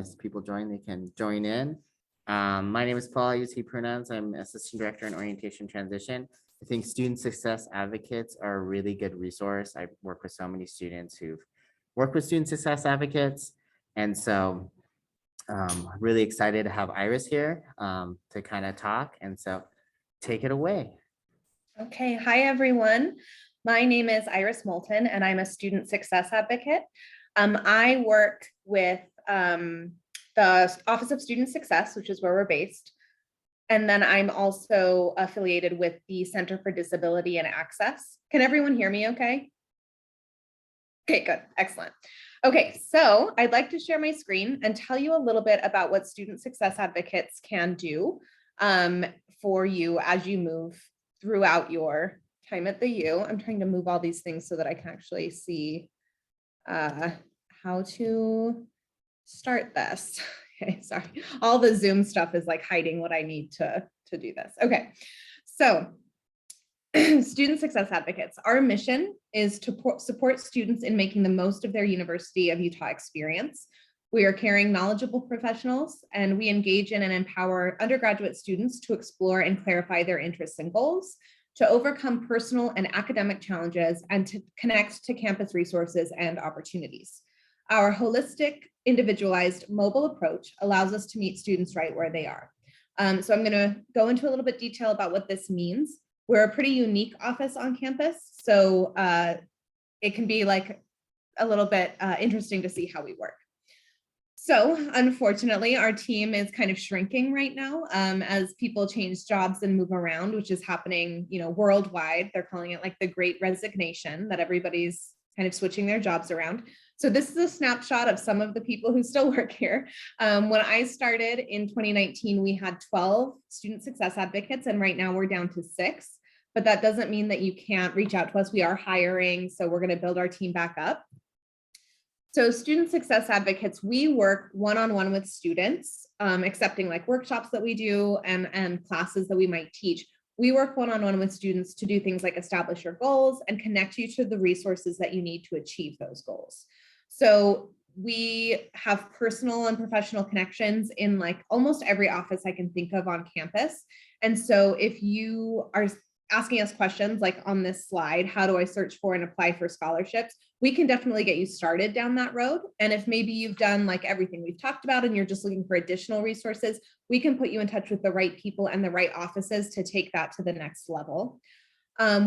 as people join, they can join in. My name is Paul. I use he pronouns. I'm Assistant Director in Orientation Transition. I think student success advocates are a really good resource. I work with so many students who've worked with student success advocates. And so really excited to have Iris here to kind of talk. And so take it away. Okay, hi everyone. My name is Iris Moulton and I'm a student success advocate. I work with the Office of Student Success, which is where we're based. And then I'm also affiliated with the Center for Disability and Access. Can everyone hear me okay? Okay, good, excellent. Okay, so I'd like to share my screen and tell you a little bit about what student success advocates can do for you as you move throughout your time at the U. I'm trying to move all these things so that I can actually see how to start this. Okay, sorry. All the Zoom stuff is like hiding what I need to do this. Okay, so student success advocates, our mission is to support students in making the most of their University of Utah experience. We are caring, knowledgeable professionals, and we engage in and empower undergraduate students to explore and clarify their interests and goals, to overcome personal and academic challenges, and to connect to campus resources and opportunities. Our holistic, individualized, mobile approach allows us to meet students right where they are. So I'm going to go into a little bit detail about what this means. We're a pretty unique office on campus, so it can be like a little bit interesting to see how we work. So unfortunately, our team is kind of shrinking right now as people change jobs and move around, which is happening, worldwide. They're calling it like the Great Resignation, that everybody's kind of switching their jobs around. So this is a snapshot of some of the people who still work here. When I started in 2019, we had 12 student success advocates, and right now we're down to 6. But that doesn't mean that you can't reach out to us. We are hiring, so we're going to build our team back up. So student success advocates, we work one-on-one with students, accepting like workshops that we do and classes that we might teach. We work one-on-one with students to do things like establish your goals and connect you to the resources that you need to achieve those goals. So we have personal and professional connections in like almost every office I can think of on campus. And so if you are asking us questions like on this slide, how do I search for and apply for scholarships? We can definitely get you started down that road. And if maybe you've done like everything we've talked about and you're just looking for additional resources, we can put you in touch with the right people and the right offices to take that to the next level.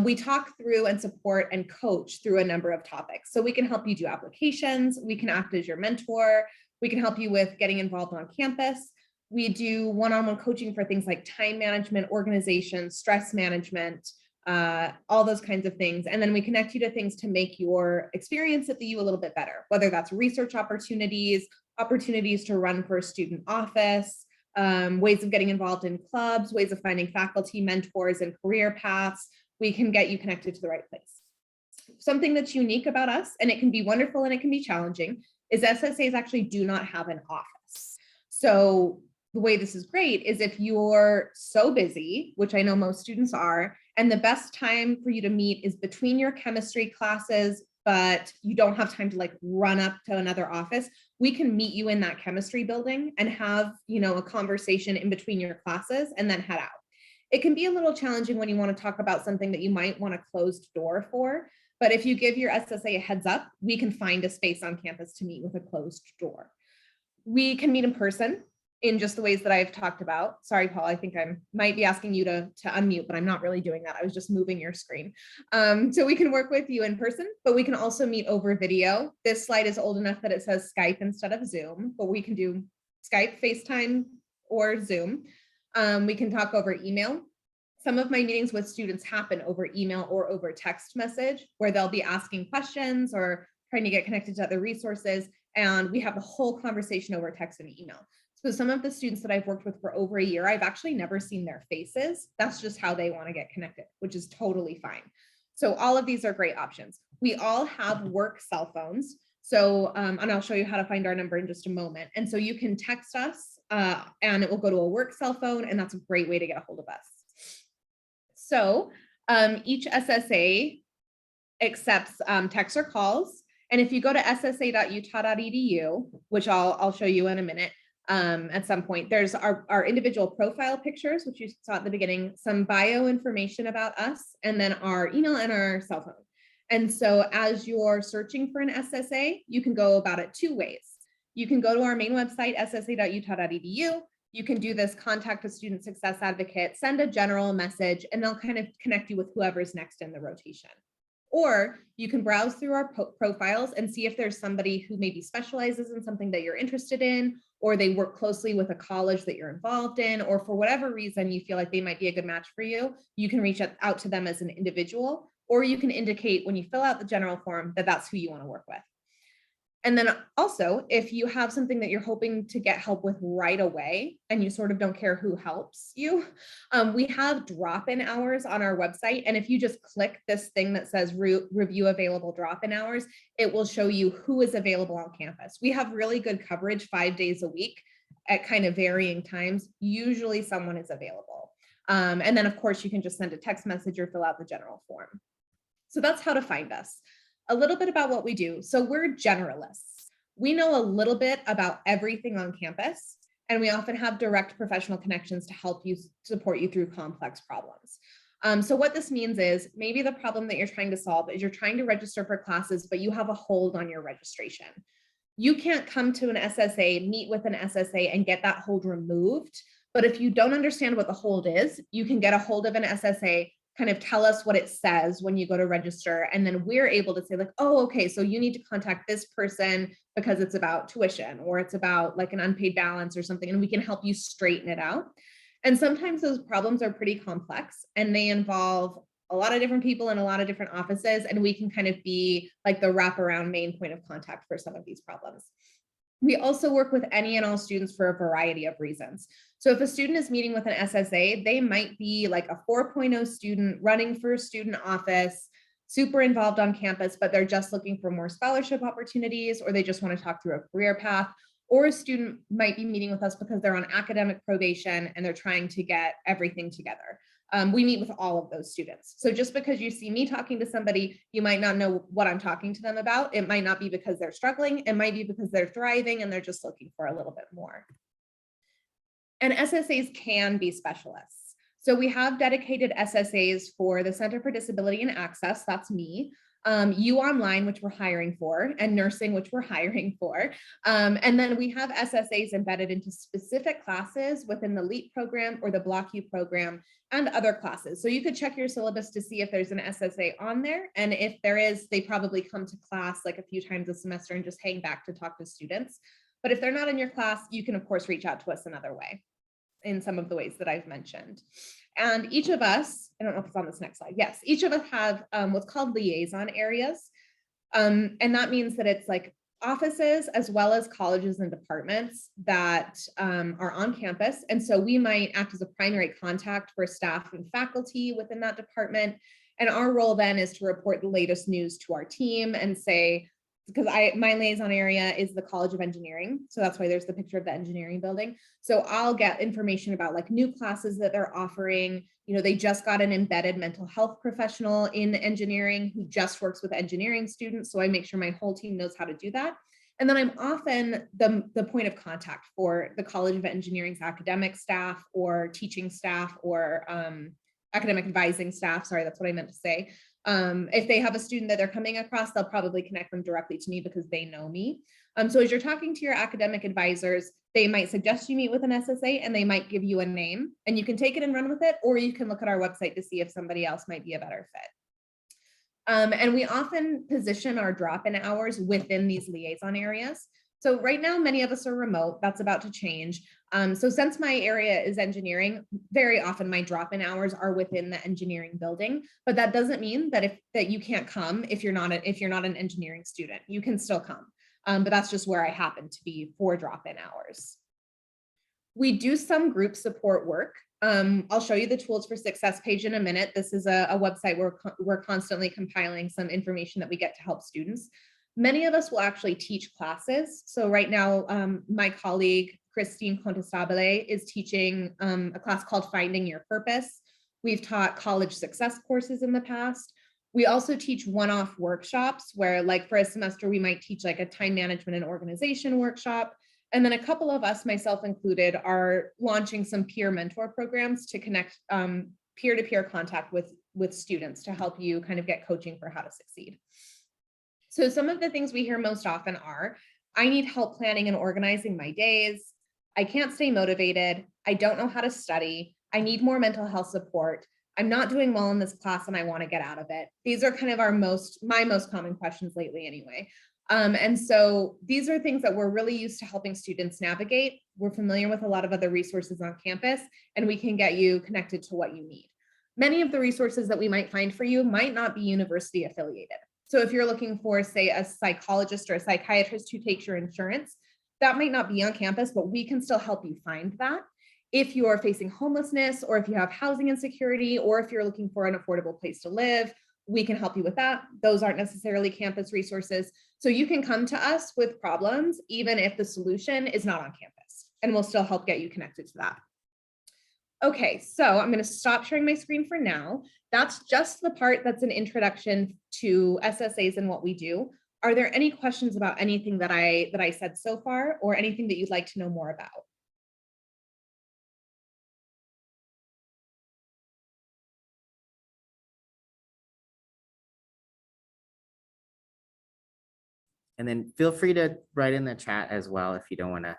We talk through and support and coach through a number of topics. So we can help you do applications, we can act as your mentor, we can help you with getting involved on campus. We do one-on-one coaching for things like time management, organization, stress management, all those kinds of things. And then we connect you to things to make your experience at the U a little bit better, whether that's research opportunities, opportunities to run for a student office, ways of getting involved in clubs, ways of finding faculty, mentors, and career paths. We can get you connected to the right place. Something that's unique about us, and it can be wonderful and it can be challenging, is SSAs actually do not have an office. So the way this is great is if you're so busy, which I know most students are, and the best time for you to meet is between your chemistry classes, but you don't have time to like run up to another office, we can meet you in that chemistry building and have, a conversation in between your classes and then head out. It can be a little challenging when you want to talk about something that you might want a closed door for, but if you give your SSA a heads up, we can find a space on campus to meet with a closed door. We can meet in person in just the ways that I've talked about. Sorry, Paul, I think I might be asking you to unmute, but I'm not really doing that. I was just moving your screen. So we can work with you in person, but we can also meet over video. This slide is old enough that it says Skype instead of Zoom, but we can do Skype, FaceTime, or Zoom. We can talk over email. Some of my meetings with students happen over email or over text message, where they'll be asking questions or trying to get connected to other resources. And we have the whole conversation over text and email. So some of the students that I've worked with for over a year, I've actually never seen their faces. That's just how they want to get connected, which is totally fine. So all of these are great options. We all have work cell phones. So, and I'll show you how to find our number in just a moment. And so you can text us and it will go to a work cell phone, and that's a great way to get a hold of us. So each SSA accepts texts or calls. And if you go to ssa.utah.edu, which I'll show you in a minute, at some point, there's our individual profile pictures, which you saw at the beginning, some bio information about us, and then our email and our cell phone. And so as you're searching for an SSA, you can go about it two ways. You can go to our main website, ssa.utah.edu. You can do this contact a student success advocate, send a general message, and they'll kind of connect you with whoever's next in the rotation. Or you can browse through our profiles and see if there's somebody who maybe specializes in something that you're interested in, or they work closely with a college that you're involved in, or for whatever reason you feel like they might be a good match for you. You can reach out to them as an individual, or you can indicate when you fill out the general form that that's who you want to work with. And then also, if you have something that you're hoping to get help with right away, and you sort of don't care who helps you, we have drop-in hours on our website. And if you just click this thing that says review available drop-in hours, it will show you who is available on campus. We have really good coverage 5 days a week at kind of varying times. Usually someone is available. And then of course you can just send a text message or fill out the general form. So that's how to find us. A little bit about what we do. So we're generalists. We know a little bit about everything on campus, and we often have direct professional connections to help you support you through complex problems. So what this means is maybe the problem that you're trying to solve is you're trying to register for classes, but you have a hold on your registration. You can't come to an SSA, meet with an SSA and get that hold removed. But if you don't understand what the hold is, you can get a hold of an SSA, kind of tell us what it says when you go to register. And then we're able to say like, oh, okay, so you need to contact this person because it's about tuition or it's about like an unpaid balance or something, and we can help you straighten it out. And sometimes those problems are pretty complex and they involve a lot of different people in a lot of different offices, and we can kind of be like the wraparound main point of contact for some of these problems. We also work with any and all students for a variety of reasons. So if a student is meeting with an SSA, they might be like a 4.0 student running for a student office, super involved on campus, but they're just looking for more scholarship opportunities, or they just want to talk through a career path. Or a student might be meeting with us because they're on academic probation and they're trying to get everything together. We meet with all of those students. So just because you see me talking to somebody, you might not know what I'm talking to them about. It might not be because they're struggling. It might be because they're thriving and they're just looking for a little bit more. And SSAs can be specialists. So we have dedicated SSAs for the Center for Disability and Access, that's me, U Online, which we're hiring for, and nursing, which we're hiring for. And then we have SSAs embedded into specific classes within the LEAP program or the Block U program and other classes. So you could check your syllabus to see if there's an SSA on there. And if there is, they probably come to class like a few times a semester and just hang back to talk to students. But if they're not in your class, you can of course reach out to us another way in some of the ways that I've mentioned. And each of us, I don't know if it's on this next slide. Yes, each of us have what's called liaison areas. And that means that it's like offices as well as colleges and departments that are on campus. And so we might act as a primary contact for staff and faculty within that department. And our role then is to report the latest news to our team and say, because my liaison area is the College of Engineering. So that's why there's the picture of the engineering building. So I'll get information about like new classes that they're offering. You know, they just got an embedded mental health professional in engineering who just works with engineering students. So I make sure my whole team knows how to do that. And then I'm often the point of contact for the College of Engineering's academic staff or teaching staff or academic advising staff. Sorry, that's what I meant to say. If they have a student that they're coming across, they'll probably connect them directly to me because they know me. So as you're talking to your academic advisors, they might suggest you meet with an SSA and they might give you a name and you can take it and run with it, or you can look at our website to see if somebody else might be a better fit. And we often position our drop-in hours within these liaison areas. So right now, many of us are remote. That's about to change. So since my area is engineering, very often my drop-in hours are within the engineering building, but that doesn't mean that you can't come if you're not an engineering student. You can still come, but that's just where I happen to be for drop-in hours. We do some group support work. I'll show you the Tools for Success page in a minute. This is a website where we're constantly compiling some information that we get to help students. Many of us will actually teach classes. So right now, my colleague, Christine Contestabile, is teaching a class called Finding Your Purpose. We've taught college success courses in the past. We also teach one-off workshops where, like, for a semester, we might teach like a time management and organization workshop. And then a couple of us, myself included, are launching some peer mentor programs to connect peer-to-peer contact with students to help you kind of get coaching for how to succeed. So some of the things we hear most often are, I need help planning and organizing my days. I can't stay motivated. I don't know how to study. I need more mental health support. I'm not doing well in this class and I want to get out of it. These are kind of my most common questions lately anyway. And so these are things that we're really used to helping students navigate. We're familiar with a lot of other resources on campus, and we can get you connected to what you need. Many of the resources that we might find for you might not be university affiliated. So if you're looking for, say, a psychologist or a psychiatrist who takes your insurance, that might not be on campus, but we can still help you find that. If you're facing homelessness, or if you have housing insecurity, or if you're looking for an affordable place to live, we can help you with that. Those aren't necessarily campus resources. So you can come to us with problems, even if the solution is not on campus, and we'll still help get you connected to that. Okay, so I'm going to stop sharing my screen for now. That's just the part that's an introduction to SSAs and what we do. Are there any questions about anything that I said so far, or anything that you'd like to know more about? And then feel free to write in the chat as well if you don't want to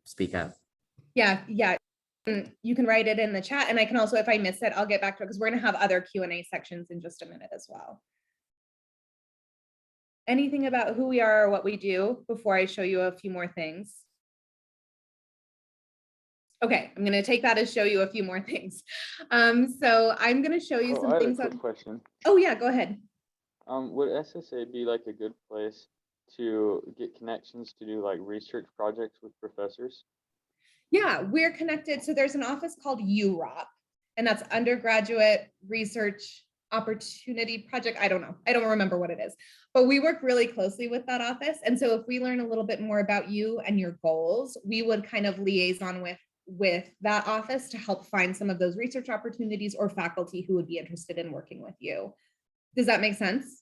speak up. Yeah. You can write it in the chat, and I can also, if I miss it, I'll get back to it, because we're going to have other Q&A sections in just a minute as well. Anything about who we are or what we do before I show you a few more things? Okay, I'm going to take that as show you a few more things. So I'm going to show you some things. I had a quick question. Oh yeah, go ahead. Would SSA be like a good place to get connections to do like research projects with professors? Yeah, we're connected. So there's an office called UROP, and that's Undergraduate Research Opportunity Project. I don't know. I don't remember what it is, but we work really closely with that office. And so if we learn a little bit more about you and your goals, we would kind of liaison with that office to help find some of those research opportunities or faculty who would be interested in working with you. Does that make sense?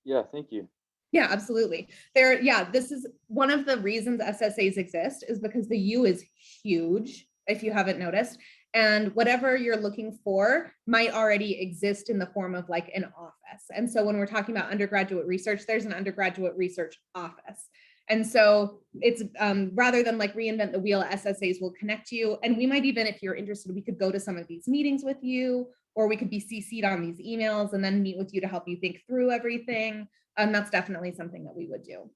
Yeah, thank you. Yeah, absolutely. This is one of the reasons SSAs exist, is because the U is huge, if you haven't noticed, and whatever you're looking for might already exist in the form of like an office. And so when we're talking about undergraduate research, there's an undergraduate research office. And so it's rather than like reinvent the wheel, SSAs will connect you. And we might even, if you're interested, we could go to some of these meetings with you, or we could be CC'd on these emails and then meet with you to help you think through everything. That's definitely something that we would do.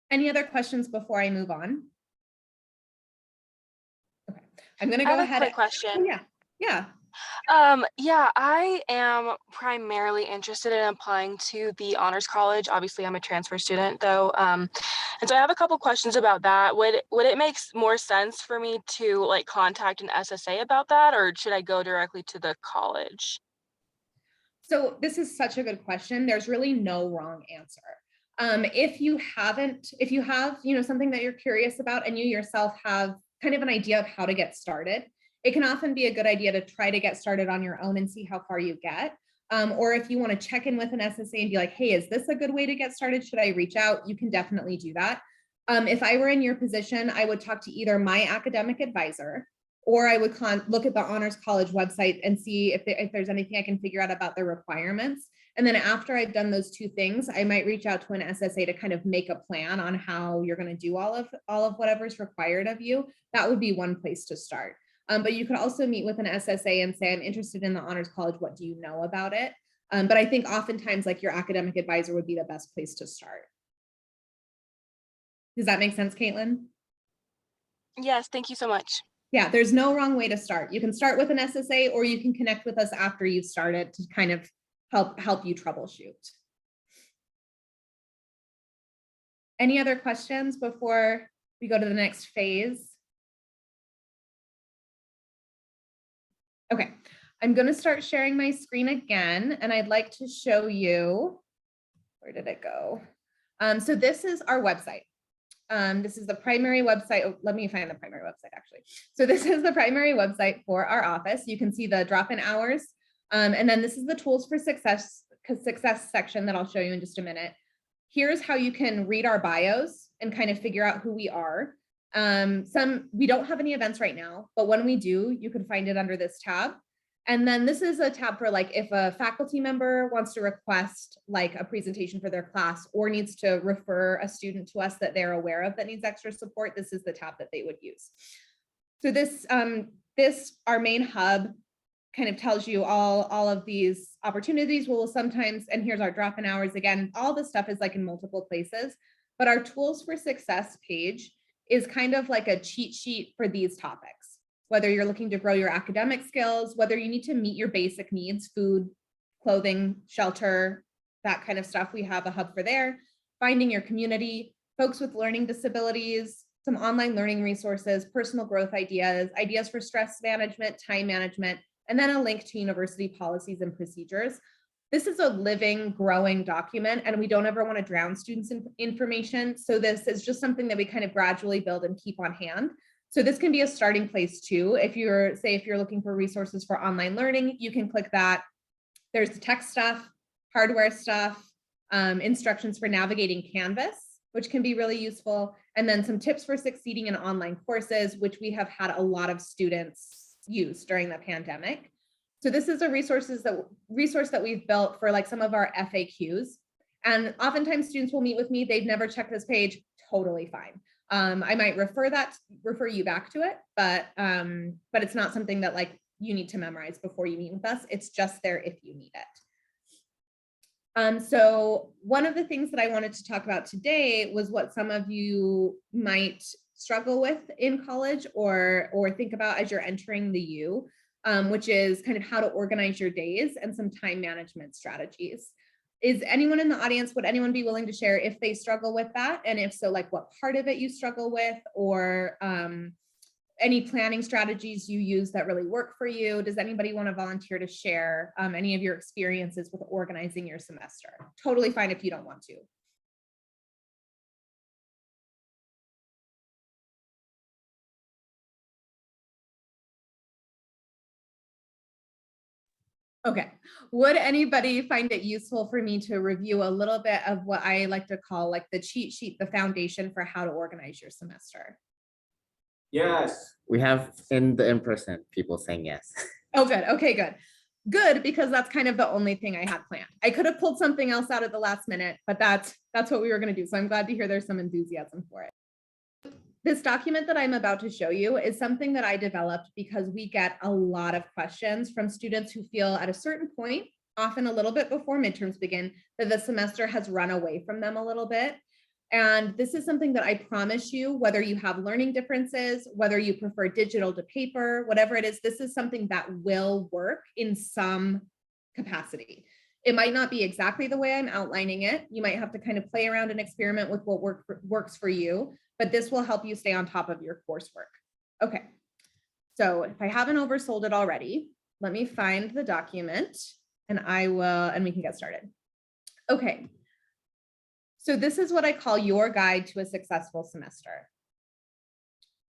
Any other questions before I move on? Okay, I'm going to go ahead. I have a quick question. Oh, yeah. Yeah, I am primarily interested in applying to the Honors College. Obviously, I'm a transfer student, though. And so I have a couple questions about that. Would it make more sense for me to like contact an SSA about that, or should I go directly to the college? So this is such a good question. There's really no wrong answer. If you have, something that you're curious about and you yourself have kind of an idea of how to get started, it can often be a good idea to try to get started on your own and see how far you get. Or if you want to check in with an SSA and be like, hey, is this a good way to get started? Should I reach out? You can definitely do that. If I were in your position, I would talk to either my academic advisor, or I would look at the Honors College website and see if there's anything I can figure out about their requirements. And then after I've done those two things, I might reach out to an SSA to kind of make a plan on how you're going to do all of whatever's required of you. That would be one place to start. But you could also meet with an SSA and say, I'm interested in the Honors College. What do you know about it? But I think oftentimes like your academic advisor would be the best place to start. Does that make sense, Caitlin? Yes, thank you so much. Yeah, there's no wrong way to start. You can start with an SSA, or you can connect with us after you've started to kind of help you troubleshoot. Any other questions before we go to the next phase? Okay, I'm going to start sharing my screen again, and I'd like to show you, where did it go? So this is our website. This is the primary website. Oh, let me find the primary website actually. So this is the primary website for our office. You can see the drop-in hours. And then this is the tools for success section that I'll show you in just a minute. Here's how you can read our bios and kind of figure out who we are. We don't have any events right now, but when we do, you can find it under this tab. And then this is a tab for like if a faculty member wants to request like a presentation for their class or needs to refer a student to us that they're aware of that needs extra support, this is the tab that they would use. So this our main hub kind of tells you all of these opportunities. We'll sometimes, and here's our drop-in hours again, all this stuff is like in multiple places, but our tools for success page is kind of like a cheat sheet for these topics. Whether you're looking to grow your academic skills, whether you need to meet your basic needs, food, clothing, shelter, that kind of stuff, we have a hub for there. Finding your community, folks with learning disabilities, some online learning resources, personal growth ideas, ideas for stress management, time management, and then a link to university policies and procedures. This is a living, growing document, and we don't ever want to drown students in information. So this is just something that we kind of gradually build and keep on hand. So this can be a starting place too. If you're looking for resources for online learning, you can click that. There's the tech stuff, hardware stuff, instructions for navigating Canvas, which can be really useful. And then some tips for succeeding in online courses, which we have had a lot of students use during the pandemic. So this is a resource that we've built for like some of our FAQs. And oftentimes students will meet with me, they've never checked this page, totally fine. I might refer you back to it, but it's not something that like you need to memorize before you meet with us. It's just there if you need it. So one of the things that I wanted to talk about today was what some of you might struggle with in college or think about as you're entering the U, which is kind of how to organize your days and some time management strategies. Is anyone in the audience, would anyone be willing to share if they struggle with that? And if so, like what part of it you struggle with, or any planning strategies you use that really work for you? Does anybody want to volunteer to share any of your experiences with organizing your semester? Totally fine if you don't want to. Okay, would anybody find it useful for me to review a little bit of what I like to call like the cheat sheet, the foundation for how to organize your semester? Yes. We have in-person people saying yes. Oh, good. Okay, good. Good, because that's kind of the only thing I had planned. I could have pulled something else out at the last minute, but that's what we were going to do. So I'm glad to hear there's some enthusiasm for it. This document that I'm about to show you is something that I developed because we get a lot of questions from students who feel at a certain point, often a little bit before midterms begin, that the semester has run away from them a little bit. And this is something that I promise you, whether you have learning differences, whether you prefer digital to paper, whatever it is, this is something that will work in some capacity. It might not be exactly the way I'm outlining it. You might have to kind of play around and experiment with what works for you, but this will help you stay on top of your coursework. Okay, so if I haven't oversold it already, let me find the document and we can get started. Okay, so this is what I call your guide to a successful semester.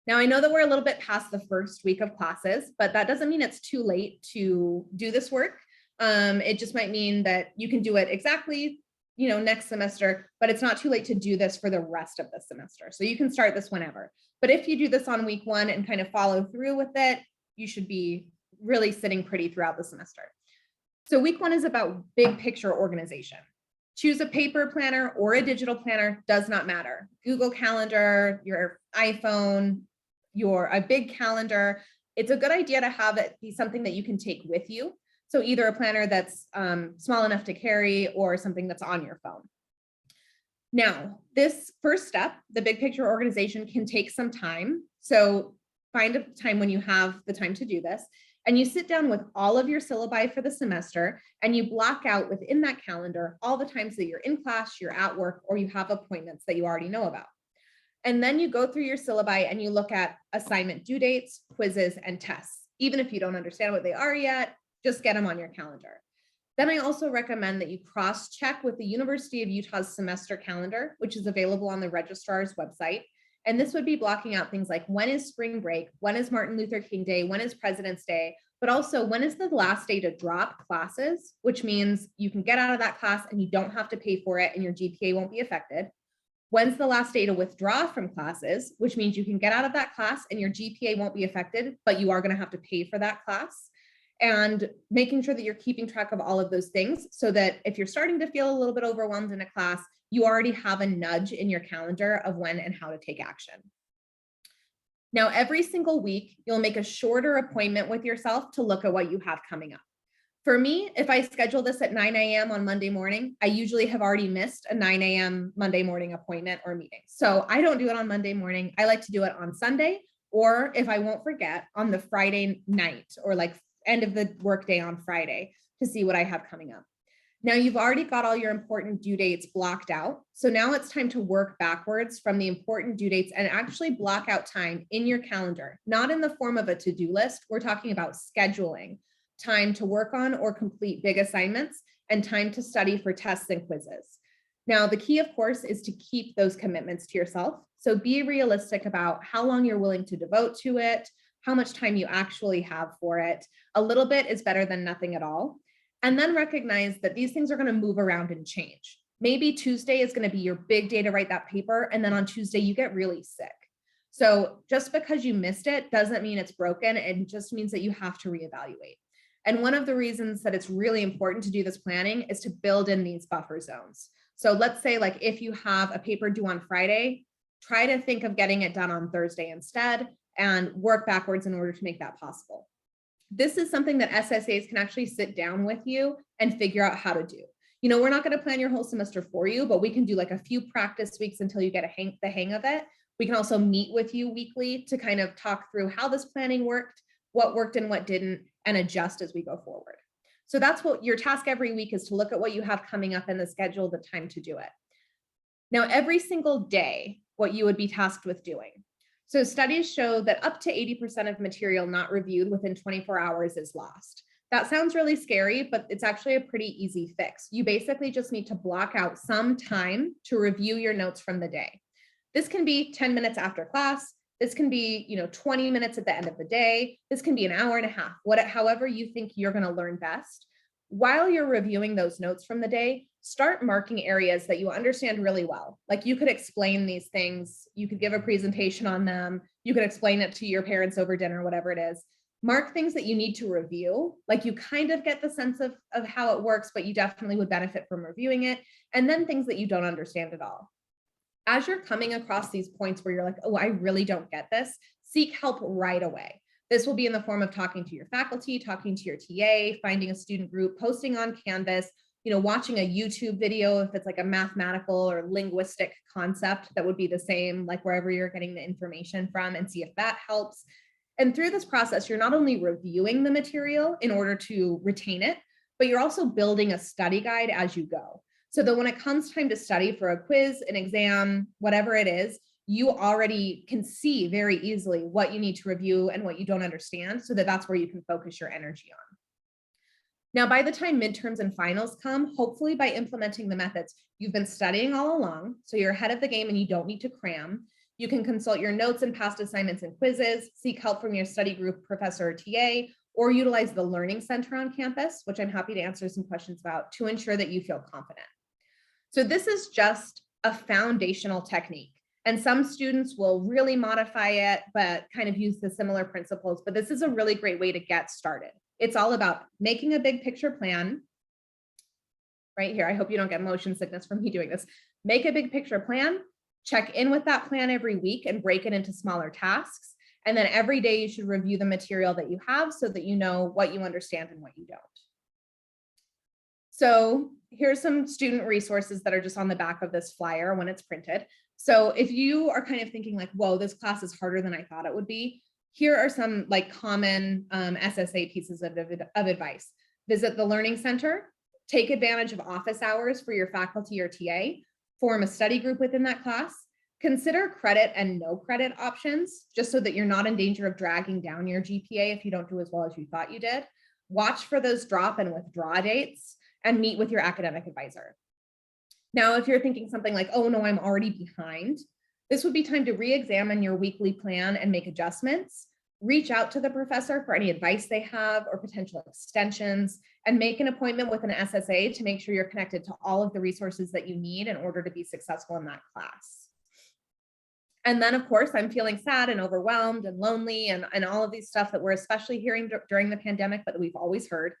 Now I know that we're a little bit past the first week of classes, but that doesn't mean it's too late to do this work. It just might mean that you can do it exactly, next semester, but it's not too late to do this for the rest of the semester. So you can start this whenever. But if you do this on week one and kind of follow through with it, you should be really sitting pretty throughout the semester. So week one is about big picture organization. Choose a paper planner or a digital planner, does not matter. Google Calendar, your iPhone, a big calendar. It's a good idea to have it be something that you can take with you. So either a planner that's small enough to carry or something that's on your phone. Now, this first step, the big picture organization, can take some time. So find a time when you have the time to do this, and you sit down with all of your syllabi for the semester, and you block out within that calendar all the times that you're in class, you're at work, or you have appointments that you already know about. And then you go through your syllabi and you look at assignment due dates, quizzes, and tests. Even if you don't understand what they are yet, just get them on your calendar. Then I also recommend that you cross-check with the University of Utah's semester calendar, which is available on the registrar's website. And this would be blocking out things like, when is spring break? When is Martin Luther King Day? When is President's Day? but also when is the last day to drop classes, which means you can get out of that class and you don't have to pay for it and your GPA won't be affected. When's the last day to withdraw from classes, which means you can get out of that class and your GPA won't be affected, but you are going to have to pay for that class. And making sure that you're keeping track of all of those things so that if you're starting to feel a little bit overwhelmed in a class, you already have a nudge in your calendar of when and how to take action. Now, every single week, you'll make a shorter appointment with yourself to look at what you have coming up. For me, if I schedule this at 9 a.m. on Monday morning, I usually have already missed a 9 a.m. Monday morning appointment or meeting. So I don't do it on Monday morning. I like to do it on Sunday, or if I won't forget, on the Friday night or like end of the workday on Friday to see what I have coming up. Now you've already got all your important due dates blocked out. So now it's time to work backwards from the important due dates and actually block out time in your calendar, not in the form of a to-do list. We're talking about scheduling time to work on or complete big assignments and time to study for tests and quizzes. Now, the key, of course, is to keep those commitments to yourself. So be realistic about how long you're willing to devote to it, how much time you actually have for it. A little bit is better than nothing at all. And then recognize that these things are going to move around and change. Maybe Tuesday is going to be your big day to write that paper. And then on Tuesday, you get really sick. So just because you missed it doesn't mean it's broken. It just means that you have to reevaluate. And one of the reasons that it's really important to do this planning is to build in these buffer zones. So let's say like if you have a paper due on Friday, try to think of getting it done on Thursday instead and work backwards in order to make that possible. This is something that SSAs can actually sit down with you and figure out how to do. You know, we're not going to plan your whole semester for you, but we can do like a few practice weeks until you get the hang of it. We can also meet with you weekly to kind of talk through how this planning worked, what worked and what didn't, and adjust as we go forward. So that's what your task every week is, to look at what you have coming up in the schedule, the time to do it. Now, every single day, what you would be tasked with doing. So studies show that up to 80% of material not reviewed within 24 hours is lost. That sounds really scary, but it's actually a pretty easy fix. You basically just need to block out some time to review your notes from the day. This can be 10 minutes after class. This can be, 20 minutes at the end of the day. This can be an hour and a half, however you think you're going to learn best. While you're reviewing those notes from the day, start marking areas that you understand really well. Like you could explain these things, you could give a presentation on them, you could explain it to your parents over dinner, whatever it is. Mark things that you need to review, like you kind of get the sense of how it works, but you definitely would benefit from reviewing it. And then things that you don't understand at all. As you're coming across these points where you're like, oh, I really don't get this, seek help right away. This will be in the form of talking to your faculty, talking to your TA, finding a student group, posting on Canvas, watching a YouTube video if it's like a mathematical or linguistic concept that would be the same, like wherever you're getting the information from, and see if that helps. And through this process, you're not only reviewing the material in order to retain it, but you're also building a study guide as you go. So that when it comes time to study for a quiz, an exam, whatever it is, you already can see very easily what you need to review and what you don't understand, so that that's where you can focus your energy on. Now, by the time midterms and finals come, hopefully by implementing the methods, you've been studying all along, so you're ahead of the game and you don't need to cram. You can consult your notes and past assignments and quizzes, seek help from your study group professor or TA, or utilize the Learning Center on campus, which I'm happy to answer some questions about, to ensure that you feel confident. So this is just a foundational technique. And some students will really modify it, but kind of use the similar principles. But this is a really great way to get started. It's all about making a big picture plan. Right here, I hope you don't get motion sickness from me doing this. Make a big picture plan, check in with that plan every week and break it into smaller tasks. And then every day you should review the material that you have so that you know what you understand and what you don't. So here's some student resources that are just on the back of this flyer when it's printed. So if you are kind of thinking like, whoa, this class is harder than I thought it would be, here are some like common SSA pieces of advice. Visit the Learning Center, take advantage of office hours for your faculty or TA, form a study group within that class, consider credit and no credit options, just so that you're not in danger of dragging down your GPA if you don't do as well as you thought you did. Watch for those drop and withdraw dates and meet with your academic advisor. Now, if you're thinking something like, oh no, I'm already behind, this would be time to re-examine your weekly plan and make adjustments. reach out to the professor for any advice they have or potential extensions, and make an appointment with an SSA to make sure you're connected to all of the resources that you need in order to be successful in that class. And then, of course, I'm feeling sad and overwhelmed and lonely and all of these stuff that we're especially hearing during the pandemic, but we've always heard.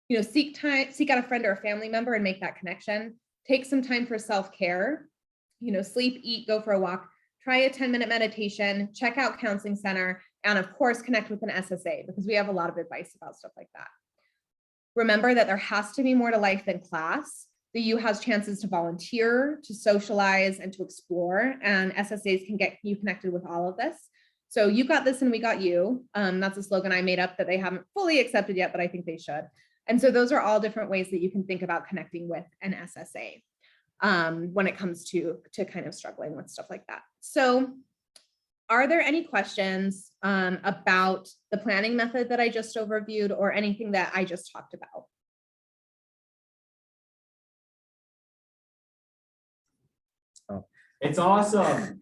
You know, seek out a friend or a family member and make that connection. Take some time for self-care. You know, sleep, eat, go for a walk. Try a 10-minute meditation. Check out counseling center, and of course, connect with an SSA because we have a lot of advice about stuff like that. Remember that there has to be more to life than class. The U has chances to volunteer, to socialize, and to explore, and SSAs can get you connected with all of this. So you got this and we got you. That's a slogan I made up that they haven't fully accepted yet, but I think they should. And so those are all different ways that you can think about connecting with an SSA when it comes to kind of struggling with stuff like that. So are there any questions about the planning method that I just overviewed or anything that I just talked about? It's awesome.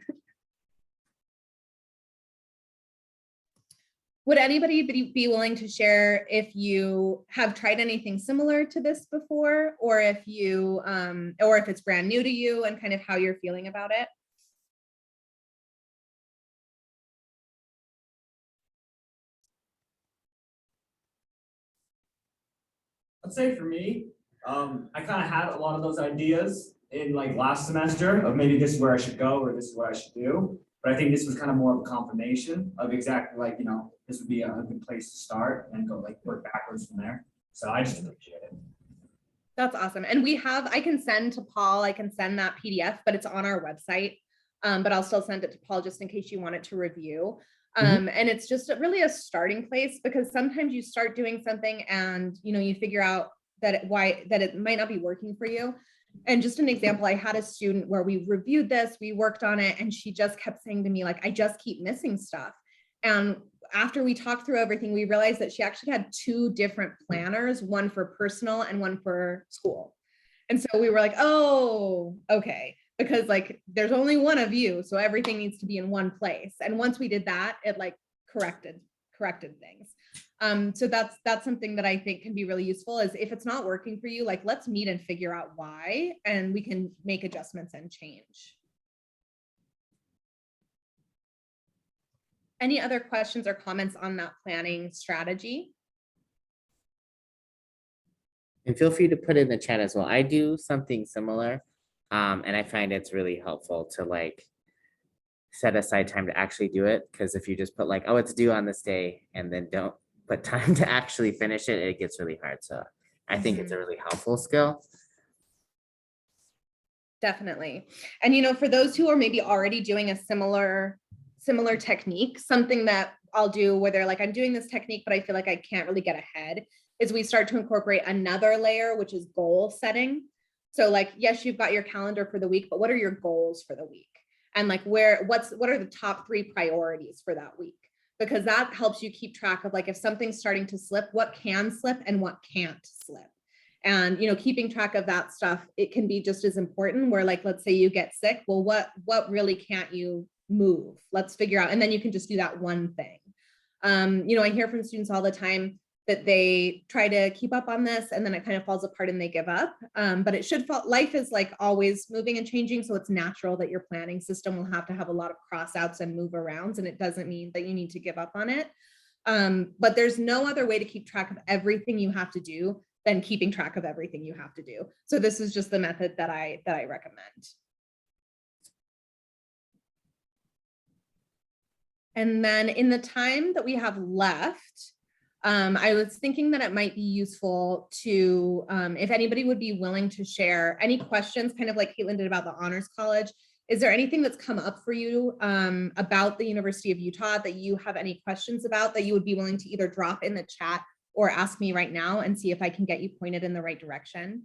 Would anybody be willing to share if you have tried anything similar to this before, or if you, or if it's brand new to you and kind of how you're feeling about it? I'd say for me, I kind of had a lot of those ideas in like last semester of maybe this is where I should go or this is what I should do. But I think this was kind of more of a confirmation of exactly like, you know, this would be a good place to start and go like work backwards from there. So I just appreciate it. That's awesome. And we have, I can send to Paul, I can send that PDF, but it's on our website. But I'll still send it to Paul just in case you want it to review. And it's just really a starting place because sometimes you start doing something and, you know, you figure out that it might not be working for you. And just an example, I had a student where we reviewed this, we worked on it, and she just kept saying to me, like, I just keep missing stuff. And after we talked through everything, we realized that she actually had 2 different planners, one for personal and one for school. And so we were like, oh, okay, because like there's only one of you, so everything needs to be in one place. And once we did that, it like corrected things. So that's something that I think can be really useful is if it's not working for you, like let's meet and figure out why, and we can make adjustments and change. Any other questions or comments on that planning strategy? And feel free to put it in the chat as well. I do something similar, and I find it's really helpful to like set aside time to actually do it. Because if you just put like, oh, it's due on this day, and then don't put time to actually finish it, it gets really hard. So I think it's a really helpful skill. Definitely. And, you know, for those who are maybe already doing a similar technique, something that I'll do where they're like, I'm doing this technique, but I feel like I can't really get ahead, is we start to incorporate another layer, which is goal setting. So like, yes, you've got your calendar for the week, but what are your goals for the week? And like, what are the top 3 priorities for that week? Because that helps you keep track of like, if something's starting to slip, what can slip and what can't slip. And, you know, keeping track of that stuff, it can be just as important where like, let's say you get sick. Well, what really can't you move? Let's figure out, and then you can just do that one thing. You know, I hear from students all the time that they try to keep up on this and then it kind of falls apart and they give up. But it should fall, life is like always moving and changing. So it's natural that your planning system will have to have a lot of cross outs and move arounds, and it doesn't mean that you need to give up on it. But there's no other way to keep track of everything you have to do than keeping track of everything you have to do. So this is just the method that I recommend. And then in the time that we have left, I was thinking that it might be useful to, if anybody would be willing to share any questions, kind of like Caitlin did about the Honors College. Is there anything that's come up for you about the University of Utah that you have any questions about that you would be willing to either drop in the chat or ask me right now and see if I can get you pointed in the right direction?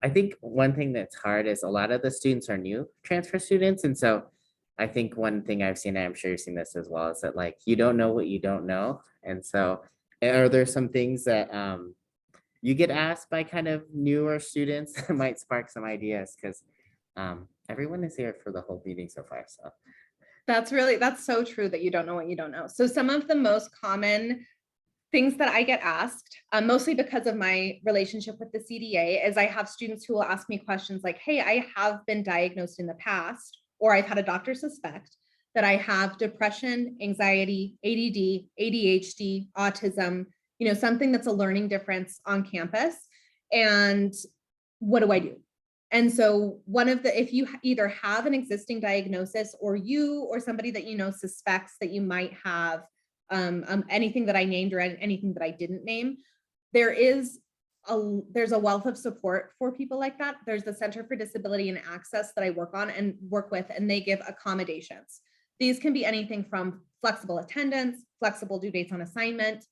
I think one thing that's hard is a lot of the students are new transfer students. And so I think one thing I've seen, and I'm sure you've seen this as well, is that like, you don't know what you don't know. And so are there some things that you get asked by kind of newer students, it might spark some ideas because everyone is here for the whole meeting so far. So That's so true that you don't know what you don't know. So some of the most common things that I get asked, mostly because of my relationship with the CDA, is I have students who will ask me questions like, hey, I have been diagnosed in the past, or I've had a doctor suspect that I have depression, anxiety, ADD, ADHD, autism, something that's a learning difference on campus. And what do I do? And so if you either have an existing diagnosis, or you or somebody that suspects that you might have anything that I named or anything that I didn't name, there's a wealth of support for people like that. There's the Center for Disability and Access that I work with, and they give accommodations. These can be anything from flexible attendance, flexible due dates on assignment,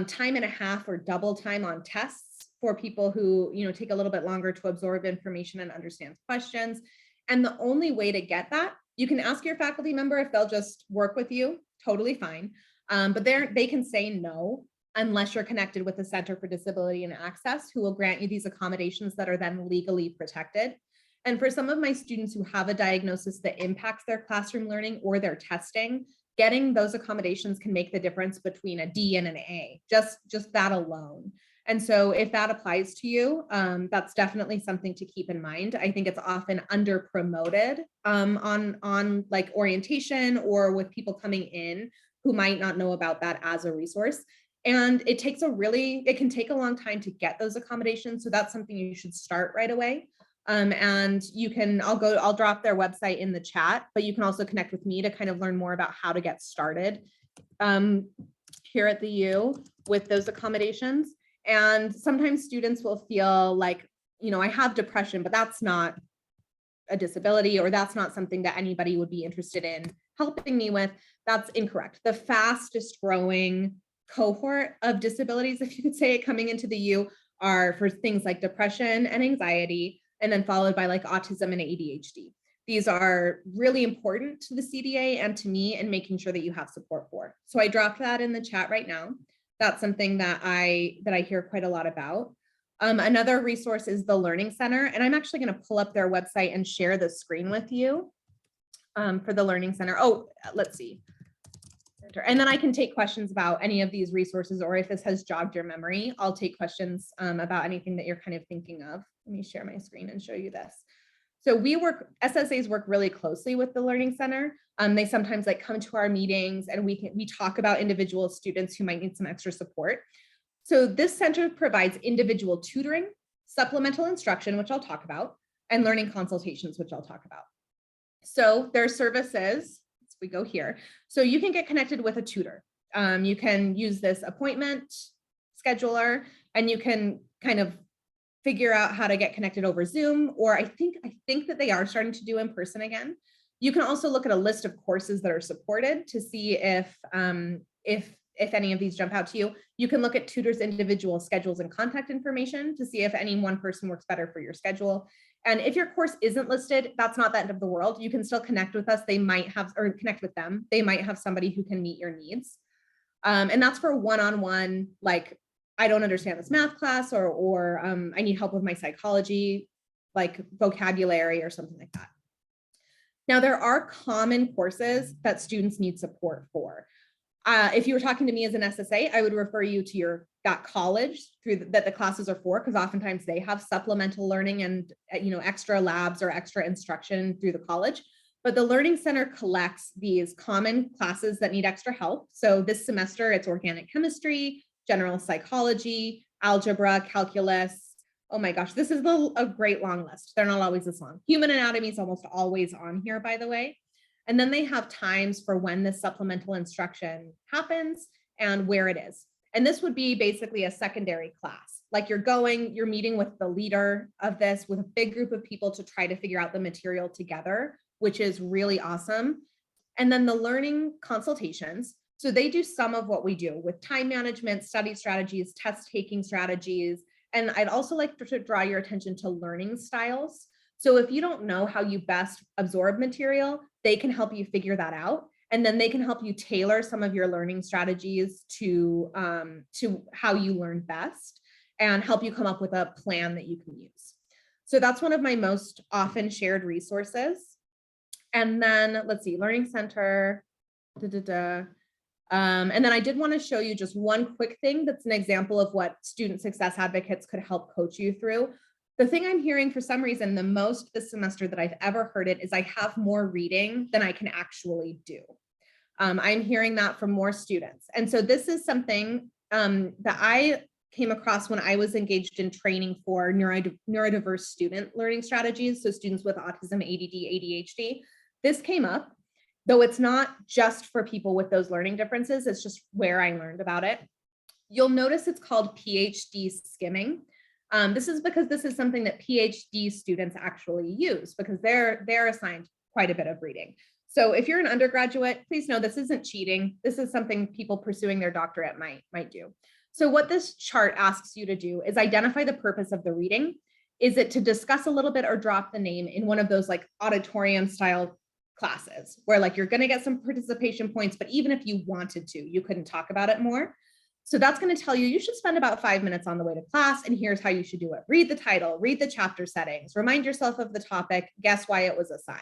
time and a half or double time on tests for people who take a little bit longer to absorb information and understand questions. And the only way to get that, you can ask your faculty member if they'll just work with you, totally fine. But they can say no unless you're connected with the Center for Disability and Access, who will grant you these accommodations that are then legally protected. And for some of my students who have a diagnosis that impacts their classroom learning or their testing, getting those accommodations can make the difference between a D and an A, just that alone. And so if that applies to you, that's definitely something to keep in mind. I think it's often under promoted on like orientation or with people coming in who might not know about that as a resource. And it can take a long time to get those accommodations. So that's something you should start right away. And I'll drop their website in the chat, but you can also connect with me to kind of learn more about how to get started here at the U with those accommodations. And sometimes students will feel like, I have depression, but that's not a disability, or that's not something that anybody would be interested in helping me with. That's incorrect. The fastest growing cohort of disabilities, if you could say it, coming into the U are for things like depression and anxiety, and then followed by like autism and ADHD. These are really important to the CDA and to me in making sure that you have support for. So I dropped that in the chat right now. That's something that I hear quite a lot about. Another resource is the Learning Center, and I'm actually going to pull up their website and share the screen with you for the Learning Center. Oh, let's see. And then I can take questions about any of these resources, or if this has jogged your memory, I'll take questions about anything that you're kind of thinking of. Let me share my screen and show you this. So SSAs work really closely with the Learning Center. They sometimes come to our meetings, and we talk about individual students who might need some extra support. So this center provides individual tutoring, supplemental instruction, which I'll talk about, and learning consultations, which I'll talk about. So their services, we go here. So you can get connected with a tutor. You can use this appointment scheduler, and you can kind of figure out how to get connected over Zoom, or I think that they are starting to do in person again. You can also look at a list of courses that are supported to see if any of these jump out to you. You can look at tutors' individual schedules and contact information to see if any one person works better for your schedule. And if your course isn't listed, that's not the end of the world. You can still connect with us. Connect with them. They might have somebody who can meet your needs. And that's for one-on-one, like, I don't understand this math class, or I need help with my psychology, like vocabulary or something like that. Now, there are common courses that students need support for. If you were talking to me as an SSA, I would refer you to that college that the classes are for, because oftentimes they have supplemental learning and extra labs or extra instruction through the college. But the Learning Center collects these common classes that need extra help. So this semester, it's organic chemistry, general psychology, algebra, calculus. Oh my gosh, this is a great long list. They're not always this long. Human anatomy is almost always on here, by the way. And then they have times for when the supplemental instruction happens and where it is. And this would be basically a secondary class. Like you're meeting with the leader of this with a big group of people to try to figure out the material together, which is really awesome. And then the learning consultations. So they do some of what we do with time management, study strategies, test taking strategies. And I'd also like to draw your attention to learning styles. So if you don't know how you best absorb material, they can help you figure that out. And then they can help you tailor some of your learning strategies to how you learn best. and help you come up with a plan that you can use. So that's one of my most often shared resources. And then let's see, Learning Center. And then I did want to show you just one quick thing that's an example of what student success advocates could help coach you through. The thing I'm hearing for some reason the most this semester that I've ever heard it is I have more reading than I can actually do. I'm hearing that from more students. And so this is something that I came across when I was engaged in training for neurodiverse student learning strategies. So students with autism, ADD, ADHD. This came up, though it's not just for people with those learning differences. It's just where I learned about it. You'll notice it's called PhD skimming. This is because this is something that PhD students actually use because they're assigned quite a bit of reading. So if you're an undergraduate, please know this isn't cheating. This is something people pursuing their doctorate might do. So what this chart asks you to do is identify the purpose of the reading. Is it to discuss a little bit or drop the name in one of those like auditorium style classes where like you're going to get some participation points, but even if you wanted to, you couldn't talk about it more. So that's going to tell you should spend about 5 minutes on the way to class, and here's how you should do it. Read the title, read the chapter settings, remind yourself of the topic, guess why it was assigned.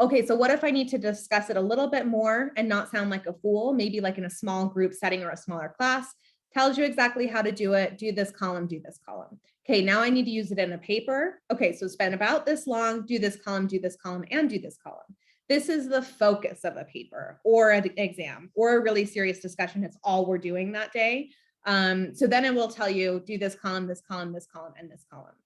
Okay, so what if I need to discuss it a little bit more and not sound like a fool, maybe like in a small group setting or a smaller class? Tells you exactly how to do it. Do this column, do this column. Okay, now I need to use it in a paper. Okay, so spend about this long, do this column, and do this column. This is the focus of a paper or an exam or a really serious discussion. It's all we're doing that day. So then it will tell you, do this column, this column, this column, and this column.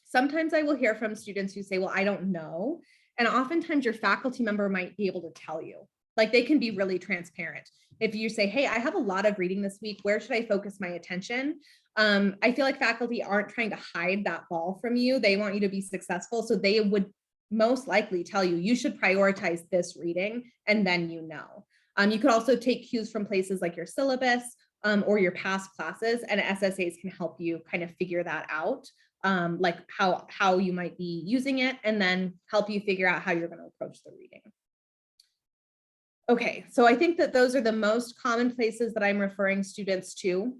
Sometimes I will hear from students who say, well, I don't know. And oftentimes your faculty member might be able to tell you. Like they can be really transparent. If you say, hey, I have a lot of reading this week, where should I focus my attention? I feel like faculty aren't trying to hide that ball from you. They want you to be successful. So they would most likely tell you, you should prioritize this reading, and then you know. You could also take cues from places like your syllabus or your past classes, and SSAs can help you kind of figure that out, like how you might be using it, and then help you figure out how you're going to approach the reading. Okay, so I think that those are the most common places that I'm referring students to,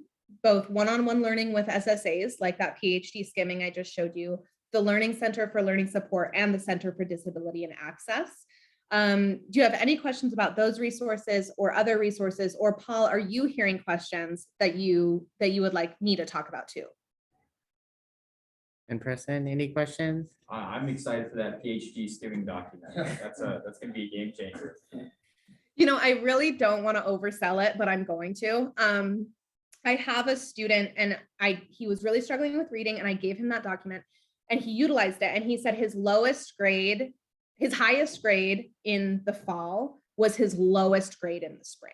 both one-on-one learning with SSAs, like that PhD skimming I just showed you, the Learning Center for Learning Support, and the Center for Disability and Access. Do you have any questions about those resources or other resources? Or Paul, are you hearing questions that you would like me to talk about too? In person, any questions? I'm excited for that PhD skimming document. That's going to be a game changer. You know, I really don't want to oversell it, but I'm going to. I have a student and he was really struggling with reading, and I gave him that document and he utilized it. And he said his highest grade in the fall was his lowest grade in the spring.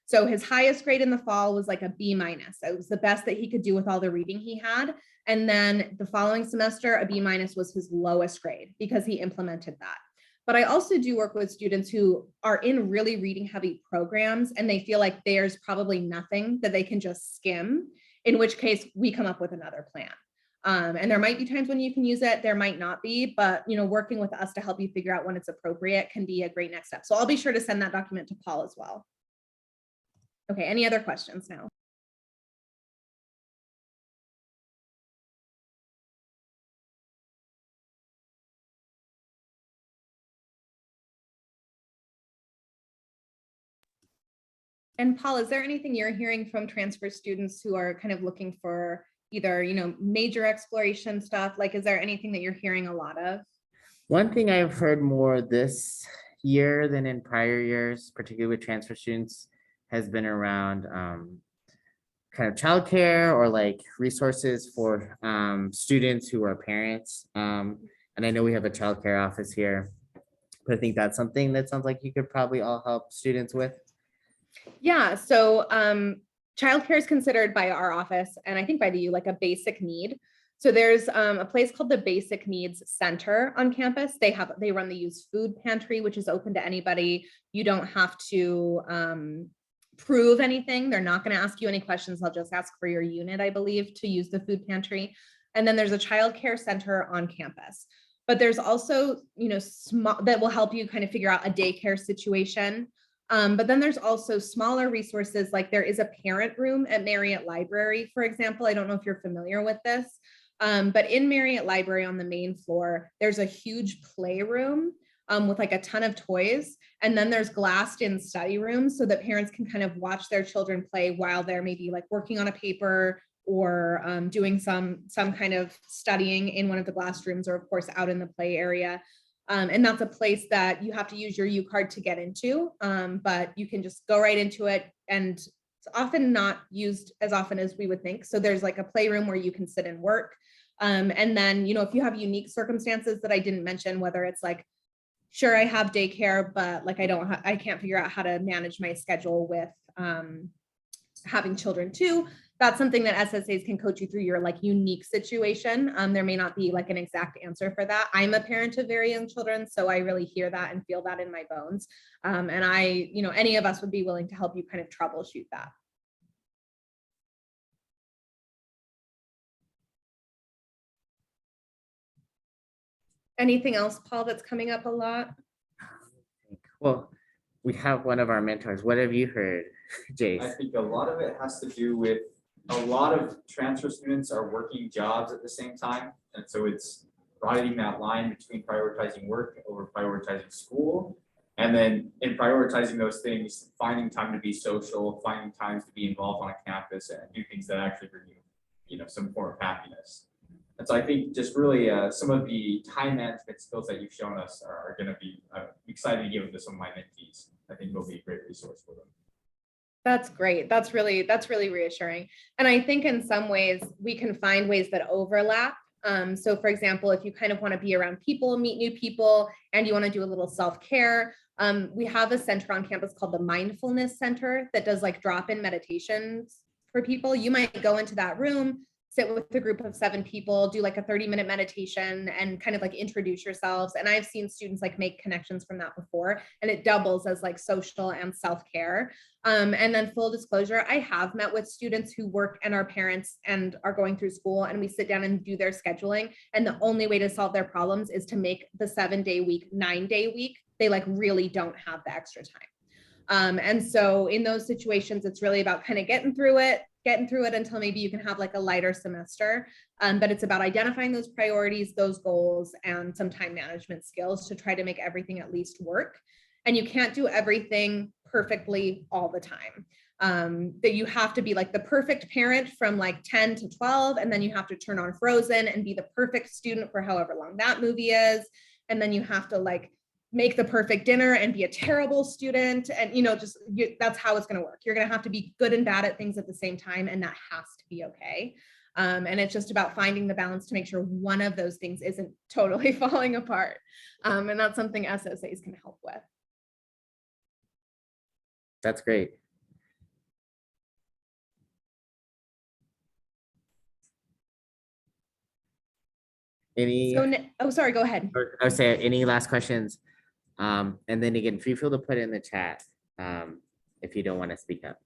So his highest grade in the fall was like a B-. It was the best that he could do with all the reading he had. And then the following semester, a B- was his lowest grade because he implemented that. But I also do work with students who are in really reading heavy programs and they feel like there's probably nothing that they can just skim, in which case we come up with another plan. And there might be times when you can use it, there might not be, but you know, working with us to help you figure out when it's appropriate can be a great next step. So I'll be sure to send that document to Paul as well. Okay, any other questions now? And Paul, is there anything you're hearing from transfer students who are kind of looking for either, you know, major exploration stuff? Like, is there anything that you're hearing a lot of? One thing I've heard more this year than in prior years, particularly with transfer students, has been around kind of childcare or like resources for students who are parents. And I know we have a childcare office here, but I think that's something that sounds like you could probably all help students with. Yeah, so childcare is considered by our office, and I think by the U, like a basic need. So there's a place called the Basic Needs Center on campus. They run the Youth Food Pantry, which is open to anybody. You don't have to prove anything. They're not going to ask you any questions. They'll just ask for your unit, I believe, to use the food pantry. And then there's a child care center on campus. But there's also, you know, small that will help you kind of figure out a daycare situation. But then there's also smaller resources, like there is a parent room at Marriott Library, for example. I don't know if you're familiar with this, but in Marriott Library on the main floor, there's a huge playroom with like a ton of toys. And then there's glassed in study rooms so that parents can kind of watch their children play while they're maybe like working on a paper or doing some kind of studying in one of the glassed rooms, or of course out in the play area. And that's a place that you have to use your U card to get into, but you can just go right into it, and it's often not used as often as we would think. So there's like a playroom where you can sit and work. And then, you know, if you have unique circumstances that I didn't mention, whether it's like, sure, I have daycare, but like I can't figure out how to manage my schedule with having children too. That's something that SSAs can coach you through your like unique situation. There may not be like an exact answer for that. I'm a parent of very young children, so I really hear that and feel that in my bones. And you know, any of us would be willing to help you kind of troubleshoot that. Anything else, Paul, that's coming up a lot? Well, we have one of our mentors. What have you heard, Jace? I think a lot of it has to do with a lot of transfer students are working jobs at the same time. And so it's riding that line between prioritizing work over prioritizing school. And then in prioritizing those things, finding time to be social, finding times to be involved on a campus and do things that actually bring you, you know, some form of happiness. And so I think just really some of the time management skills that you've shown us are going to be excited to give them to some of my mentees. I think it'll be a great resource for them. That's great. That's really reassuring. And I think in some ways we can find ways that overlap. So for example, if you kind of want to be around people, meet new people, and you want to do a little self-care, we have a center on campus called the Mindfulness Center that does like drop-in meditations for people. You might go into that room, sit with a group of 7 people, do like a 30-minute meditation and kind of like introduce yourselves. And I've seen students like make connections from that before, and it doubles as like social and self-care. And then full disclosure, I have met with students who work and are parents and are going through school, and we sit down and do their scheduling. And the only way to solve their problems is to make the 7-day week, 9-day week. They like really don't have the extra time. And so in those situations, it's really about kind of getting through it until maybe you can have like a lighter semester. But it's about identifying those priorities, those goals, and some time management skills to try to make everything at least work. And you can't do everything perfectly all the time. That you have to be like the perfect parent from like 10 to 12, and then you have to turn on Frozen and be the perfect student for however long that movie is. And then you have to like make the perfect dinner and be a terrible student. And, you know, that's how it's going to work. You're going to have to be good and bad at things at the same time. And that has to be okay. And it's just about finding the balance to make sure one of those things isn't totally falling apart. And that's something SSAs can help with. That's great. Any, sorry, go ahead. I would say any last questions? And then again, feel free to put it in the chat if you don't want to speak up.